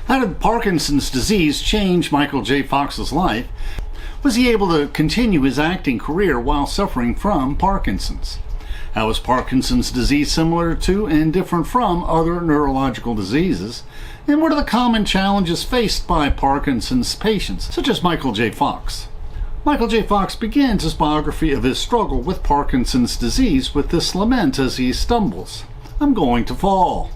How did Parkinson's disease change Michael J. Fox's life? Was he able to continue his acting career while suffering from Parkinson's? How is Parkinson's disease similar to and different from other neurological diseases? And what are the common challenges faced by Parkinson's patients, such as Michael J. Fox? Michael J. Fox begins his biography of his struggle with Parkinson's disease with this lament as he stumbles. "I'm going to fall.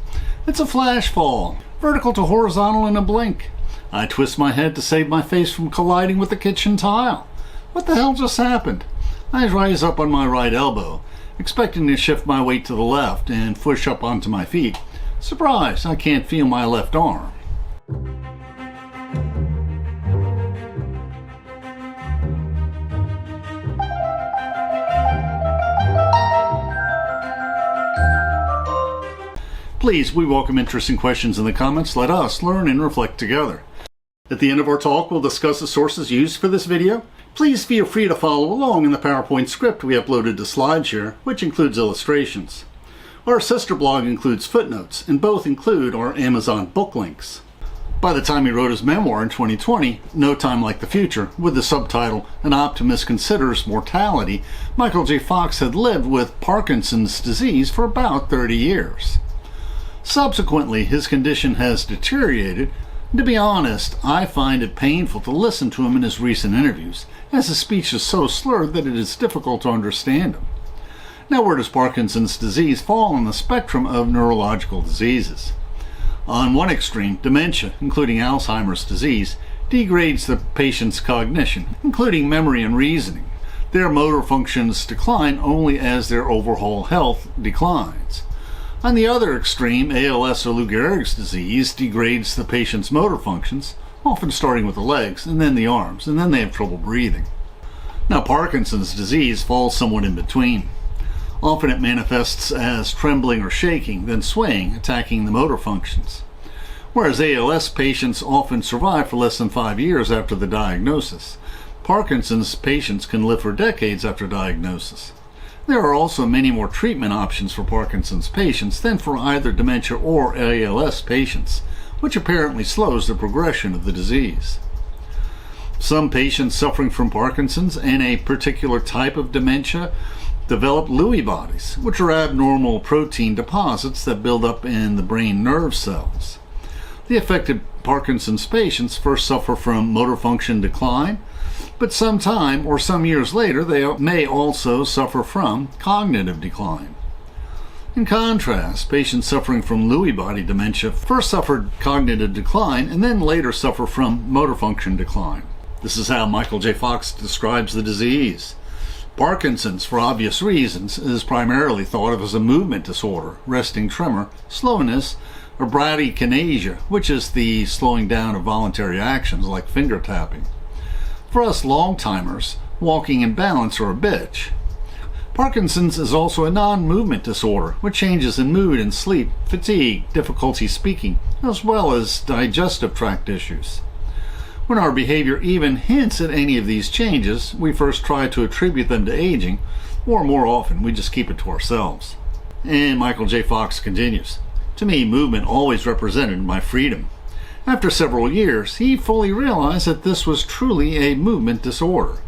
It's a flash fall, vertical to horizontal in a blink. I twist my head to save my face from colliding with the kitchen tile. What the hell just happened? I rise up on my right elbow, expecting to shift my weight to the left and push up onto my feet. Surprise, I can't feel my left arm." Please, we welcome interesting questions in the comments. Let us learn and reflect together. At the end of our talk, we'll discuss the sources used for this video. Please feel free to follow along in the PowerPoint script we uploaded to SlideShare, which includes illustrations. Our sister blog includes footnotes, and both include our Amazon book links. By the time he wrote his memoir in 2020, No Time Like the Future, with the subtitle An Optimist Considers Mortality, Michael J. Fox had lived with Parkinson's disease for about 30 years. Subsequently, his condition has deteriorated. To be honest, I find it painful to listen to him in his recent interviews, as his speech is so slurred that it is difficult to understand him. Now, where does Parkinson's disease fall on the spectrum of neurological diseases? On one extreme, dementia, including Alzheimer's disease, degrades the patient's cognition, including memory and reasoning. Their motor functions decline only as their overall health declines. On the other extreme, ALS or Lou Gehrig's disease degrades the patient's motor functions, often starting with the legs and then the arms, and then they have trouble breathing. Now, Parkinson's disease falls somewhat in between. Often it manifests as trembling or shaking, then swaying, attacking the motor functions. Whereas ALS patients often survive for less than 5 years after the diagnosis, Parkinson's patients can live for decades after diagnosis. There are also many more treatment options for Parkinson's patients than for either dementia or ALS patients, which apparently slows the progression of the disease. Some patients suffering from Parkinson's and a particular type of dementia develop Lewy bodies, which are abnormal protein deposits that build up in the brain nerve cells. The affected Parkinson's patients first suffer from motor function decline, but some time or some years later they may also suffer from cognitive decline. In contrast, patients suffering from Lewy body dementia first suffered cognitive decline and then later suffer from motor function decline. This is how Michael J. Fox describes the disease. Parkinson's, for obvious reasons, is primarily thought of as a movement disorder, resting tremor, slowness, or bradykinesia, which is the slowing down of voluntary actions like finger tapping. For us long-timers, walking and balance are a bitch. Parkinson's is also a non-movement disorder with changes in mood and sleep, fatigue, difficulty speaking, as well as digestive tract issues. When our behavior even hints at any of these changes, we first try to attribute them to aging, or more often, we just keep it to ourselves. And Michael J. Fox continues, "To me, movement always represented my freedom. After several years, he fully realized that this was truly a movement disorder.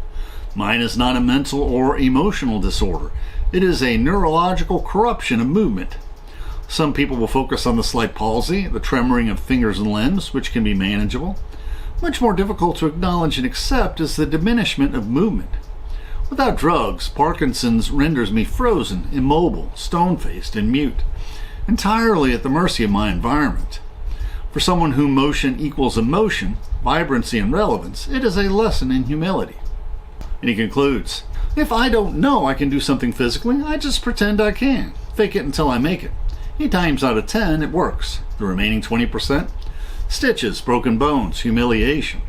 Mine is not a mental or emotional disorder. It is a neurological corruption of movement. Some people will focus on the slight palsy, the tremoring of fingers and limbs, which can be manageable. Much more difficult to acknowledge and accept is the diminishment of movement. Without drugs, Parkinson's renders me frozen, immobile, stone-faced, and mute, entirely at the mercy of my environment. For someone whom motion equals emotion, vibrancy, and relevance, it is a lesson in humility." And he concludes, "If I don't know I can do something physically, I just pretend I can. Fake it until I make it. 8 times out of 10, it works. The remaining 20%? Stitches, broken bones, humiliation."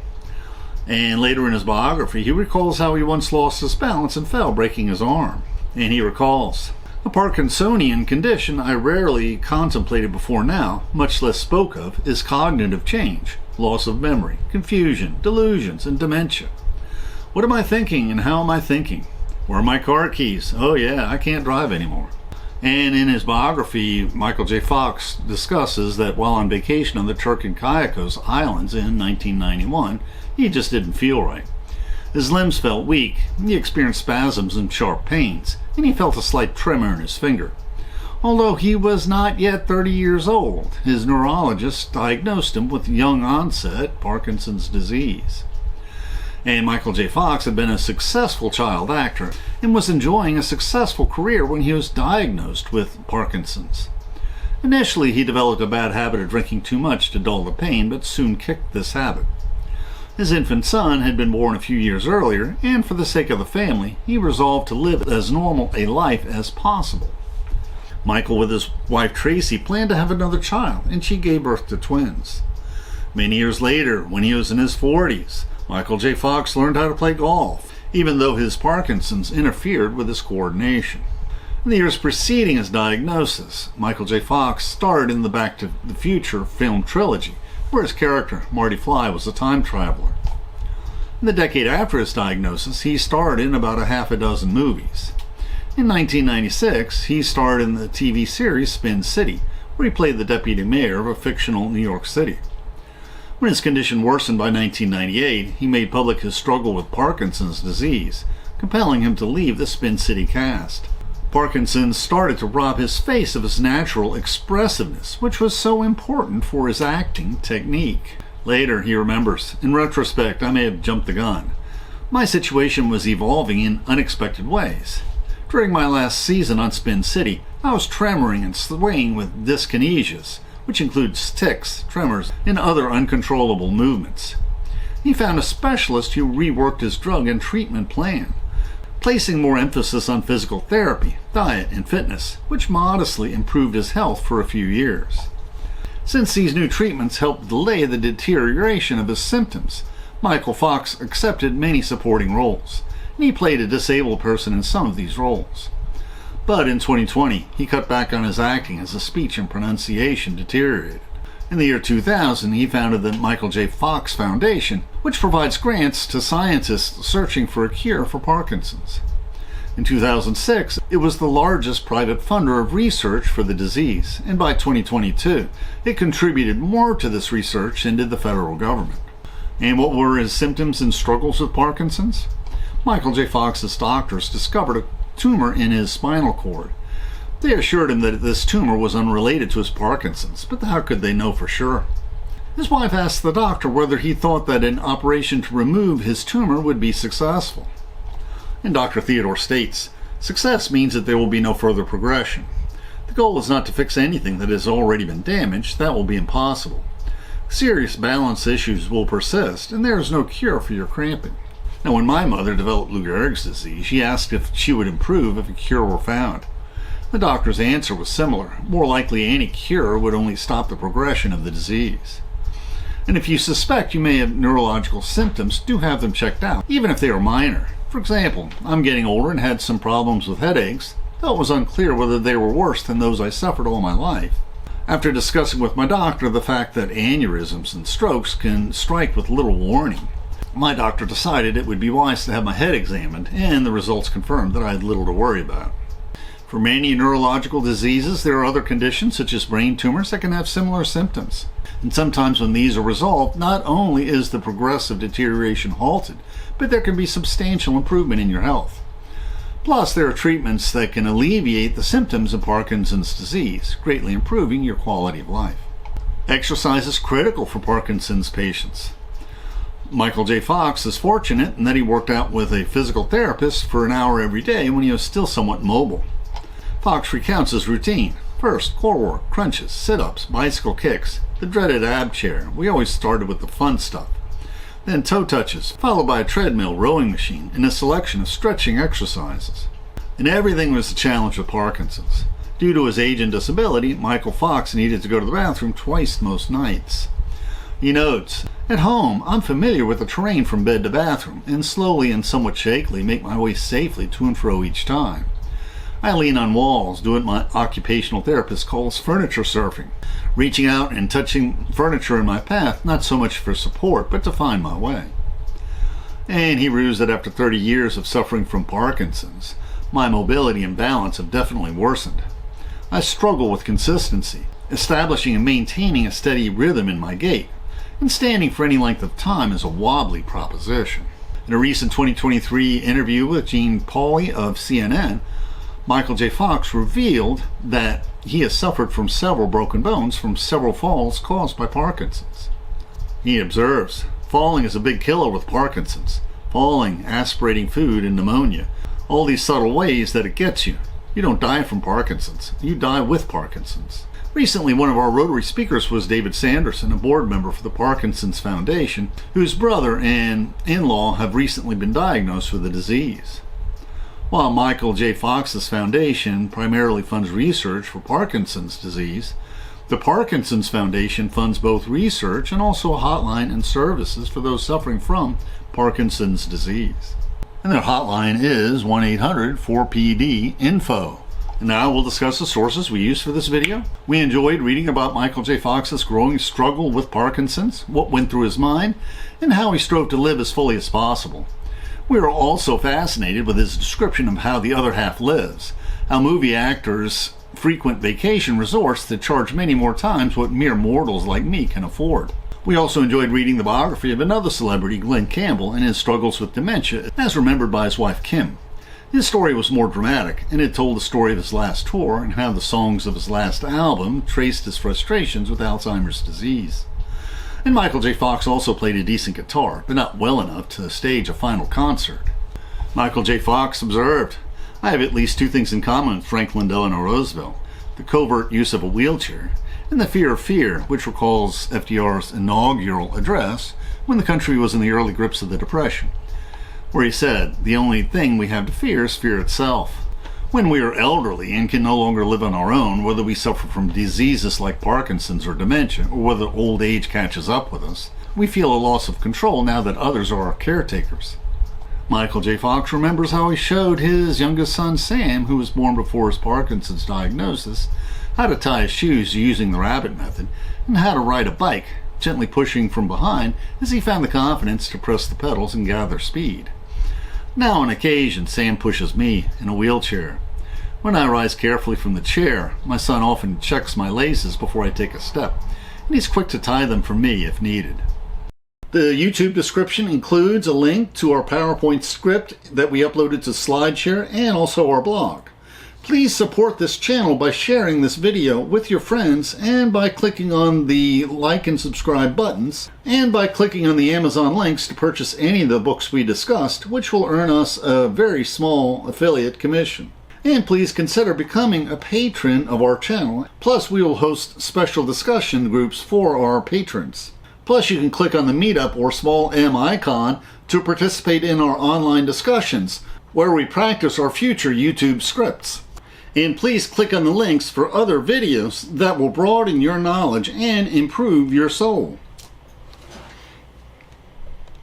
And later in his biography, he recalls how he once lost his balance and fell, breaking his arm. And he recalls, "A Parkinsonian condition I rarely contemplated before now, much less spoke of, is cognitive change, loss of memory, confusion, delusions, and dementia. What am I thinking and how am I thinking? Where are my car keys? Oh yeah, I can't drive anymore." And in his biography, Michael J. Fox discusses that while on vacation on the Turk and Caicos Islands in 1991, he just didn't feel right. His limbs felt weak, he experienced spasms and sharp pains, and he felt a slight tremor in his finger. Although he was not yet 30 years old, his neurologist diagnosed him with young-onset Parkinson's disease. And Michael J. Fox had been a successful child actor and was enjoying a successful career when he was diagnosed with Parkinson's. Initially, he developed a bad habit of drinking too much to dull the pain, but soon kicked this habit. His infant son had been born a few years earlier, and for the sake of the family, he resolved to live as normal a life as possible. Michael, with his wife Tracy, planned to have another child, and she gave birth to twins. Many years later, when he was in his 40s, Michael J. Fox learned how to play golf, even though his Parkinson's interfered with his coordination. In the years preceding his diagnosis, Michael J. Fox starred in the Back to the Future film trilogy, where his character, Marty Fly, was a time traveler. In the decade after his diagnosis, he starred in about a half a dozen movies. In 1996, he starred in the TV series Spin City, where he played the deputy mayor of a fictional New York City. When his condition worsened by 1998, he made public his struggle with Parkinson's disease, compelling him to leave the Spin City cast. Parkinson started to rob his face of his natural expressiveness, which was so important for his acting technique. Later, he remembers, "In retrospect, I may have jumped the gun. My situation was evolving in unexpected ways. During my last season on Spin City, I was tremoring and swaying with dyskinesias, which includes tics, tremors, and other uncontrollable movements." He found a specialist who reworked his drug and treatment plan, placing more emphasis on physical therapy, diet, and fitness, which modestly improved his health for a few years. Since these new treatments helped delay the deterioration of his symptoms, Michael Fox accepted many supporting roles, and he played a disabled person in some of these roles. But in 2020, he cut back on his acting as his speech and pronunciation deteriorated. In the year 2000, he founded the Michael J. Fox Foundation, which provides grants to scientists searching for a cure for Parkinson's. In 2006, it was the largest private funder of research for the disease, and by 2022, it contributed more to this research than did the federal government. And what were his symptoms and struggles with Parkinson's? Michael J. Fox's doctors discovered a tumor in his spinal cord. They assured him that this tumor was unrelated to his Parkinson's, but how could they know for sure? His wife asked the doctor whether he thought that an operation to remove his tumor would be successful. And Dr. Theodore states, "Success means that there will be no further progression. The goal is not to fix anything that has already been damaged. That will be impossible. Serious balance issues will persist, and there is no cure for your cramping." Now, when my mother developed Lou Gehrig's disease, she asked if she would improve if a cure were found. The doctor's answer was similar. More likely, any cure would only stop the progression of the disease. And if you suspect you may have neurological symptoms, do have them checked out, even if they are minor. For example, I'm getting older and had some problems with headaches, though it was unclear whether they were worse than those I suffered all my life. After discussing with my doctor the fact that aneurysms and strokes can strike with little warning, my doctor decided it would be wise to have my head examined, and the results confirmed that I had little to worry about. For many neurological diseases, there are other conditions, such as brain tumors, that can have similar symptoms. And sometimes when these are resolved, not only is the progressive deterioration halted, but there can be substantial improvement in your health. Plus, there are treatments that can alleviate the symptoms of Parkinson's disease, greatly improving your quality of life. Exercise is critical for Parkinson's patients. Michael J. Fox is fortunate in that he worked out with a physical therapist for an hour every day when he was still somewhat mobile. Fox recounts his routine. First, core work, crunches, sit-ups, bicycle kicks, the dreaded ab chair. We always started with the fun stuff. Then toe touches, followed by a treadmill, rowing machine, and a selection of stretching exercises. And everything was a challenge with Parkinson's. Due to his age and disability, Michael Fox needed to go to the bathroom twice most nights. He notes, "At home, I'm familiar with the terrain from bed to bathroom, and slowly and somewhat shakily make my way safely to and fro each time. I lean on walls, do what my occupational therapist calls furniture surfing, reaching out and touching furniture in my path, not so much for support, but to find my way." And he rues that after 30 years of suffering from Parkinson's, my mobility and balance have definitely worsened. I struggle with consistency, establishing and maintaining a steady rhythm in my gait, and standing for any length of time is a wobbly proposition. In a recent 2023 interview with Gene Pauley of CNN, Michael J. Fox revealed that he has suffered from several broken bones from several falls caused by Parkinson's. He observes, falling is a big killer with Parkinson's. Falling, aspirating food, and pneumonia. All these subtle ways that it gets you. You don't die from Parkinson's. You die with Parkinson's. Recently, one of our Rotary speakers was David Sanderson, a board member for the Parkinson's Foundation, whose brother and in-law have recently been diagnosed with the disease. While Michael J. Fox's foundation primarily funds research for Parkinson's disease, the Parkinson's Foundation funds both research and also a hotline and services for those suffering from Parkinson's disease. And their hotline is 1-800-4PD-INFO. And now we'll discuss the sources we used for this video. We enjoyed reading about Michael J. Fox's growing struggle with Parkinson's, what went through his mind, and how he strove to live as fully as possible. We are also fascinated with his description of how the other half lives, how movie actors frequent vacation resorts that charge many more times what mere mortals like me can afford. We also enjoyed reading the biography of another celebrity, Glenn Campbell, and his struggles with dementia, as remembered by his wife Kim. His story was more dramatic, and it told the story of his last tour and how the songs of his last album traced his frustrations with Alzheimer's disease. And Michael J. Fox also played a decent guitar, but not well enough to stage a final concert. Michael J. Fox observed, "I have at least two things in common with Franklin Delano Roosevelt, the covert use of a wheelchair, and the fear of fear, which recalls FDR's inaugural address when the country was in the early grips of the Depression, where he said, 'The only thing we have to fear is fear itself.' When we are elderly and can no longer live on our own, whether we suffer from diseases like Parkinson's or dementia, or whether old age catches up with us, we feel a loss of control now that others are our caretakers." Michael J. Fox remembers how he showed his youngest son, Sam, who was born before his Parkinson's diagnosis, how to tie his shoes using the rabbit method, and how to ride a bike, gently pushing from behind as he found the confidence to press the pedals and gather speed. Now on occasion, Sam pushes me in a wheelchair. When I rise carefully from the chair, my son often checks my laces before I take a step, and he's quick to tie them for me if needed. The YouTube description includes a link to our PowerPoint script that we uploaded to SlideShare and also our blog. Please support this channel by sharing this video with your friends and by clicking on the like and subscribe buttons and by clicking on the Amazon links to purchase any of the books we discussed, which will earn us a very small affiliate commission. And please consider becoming a patron of our channel. Plus, we will host special discussion groups for our patrons. Plus, you can click on the Meetup or small M icon to participate in our online discussions, where we practice our future YouTube scripts. And please click on the links for other videos that will broaden your knowledge and improve your soul.